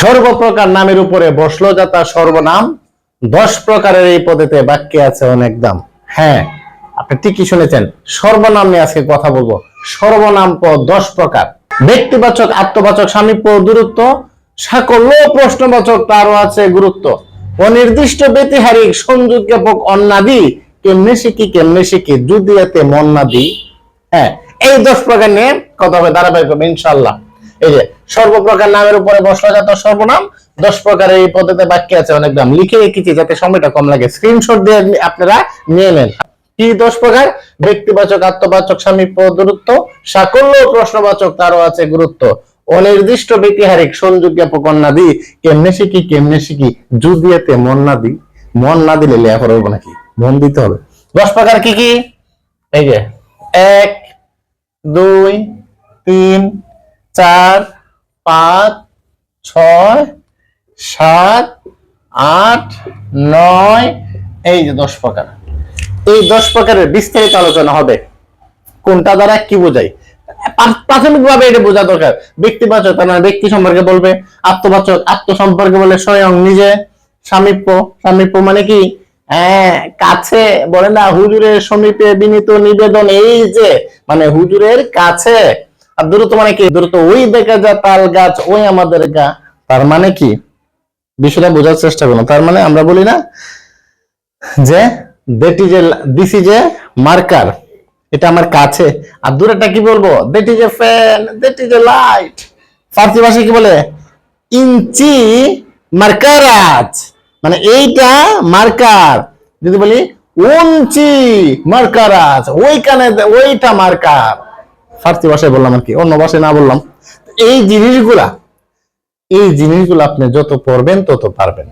সর্বপ্রকার নামের উপরে বসলো যাতা সর্বনাম, 10 প্রকারের এই পদেতে বাক্যে আছে অনেক দাম। হ্যাঁ, আপনি ঠিকই শুনেছেন, সর্বনাম নিয়ে আজকে কথা বলবো। সর্বনাম পদ 10 প্রকার। ব্যক্তিবাচক, আত্মবাচক, সামীপ্য, দূরত্ব, সাকল্য, প্রশ্নবাচক, তারও আছে গুরুত্ব। অনির্দিষ্ট, ব্যতিহারিক, সংযোগ জ্ঞাপক, অন্যাদি, কেমনে শিখি যদি এতে মন না দিই। হ্যাঁ, এই 10 প্রকার নিয়ে কথা হবে ধারাবাহিকভাবে ইনশাআল্লাহ। এই যে সর্বপ্রকার নামের উপরে বসলো যাতা সর্বনাম, 10 প্রকারের এই পদ্ধতিতে বাক্যে আছে অনেক দাম। লিখে রেখেছি যাতে সময়টা কম লাগে, স্ক্রিনশট দিয়ে আপনারা নিয়ে নেন। কি 10 প্রকার? ব্যক্তিবাচক, আত্মবাচক, সামীপ্য, দূরত্ব, সাকল্য, প্রশ্নবাচক, তারও আছে গুরুত্ব। অনির্দিষ্ট, ব্যতিহারিক, সংযোগ জ্ঞাপক, অন্যাদি, কেমনে শিখি যদি এতে মন না দিই। মন না দিলে লেখাপড়া হবে নাকি? মন দিতে হবে। 10 প্রকার কি কি? এই যে 1 2 3 4 5 6 7 8 9, এই যে 10 প্রকার। এই 10 প্রকারের বিস্তারিত আলোচনা হবে। কোনটা দ্বারা কি বোঝায় প্রাথমিকভাবে এটা বোঝা দরকার। ব্যক্তিবাচক তার মানে ব্যক্তি সম্পর্কে বলবে, আত্মবাচক আত্ম সম্পর্কে বলে স্বয়ং নিজে, সামীপ্য মানে কি কাছে, বলে না হুজুরের সমীপে বিনীত নিবেদন, এই যে মানে হুজুরের কাছে। আর দূরত্ব মানে কি? দূরত্ব ওই দেখা যায় তাল গাছ, ওই আমাদের গা। তার মানে কি বিষয়টা বোঝার চেষ্টা করুন। তার মানে আমরা বলি না যে দিস ইজ এ মার্কার, এটা আমার কাছে। আর দূরেটা কি বলবো? That is a fan, that is a light. Farsi ভাষায় কি বলে? ইঞ্চি মার্কারাজ, মানে এইটা মার্কার। যদি বলি উঞ্চি মার্কারাজ, ওইখানে ওইটা মার্কার। ফার্সি ভাষায় বললাম আর কি, অন্য ভাষায় না বললাম। এই জিনিসগুলা আপনি যত পড়বেন তত পারবেন।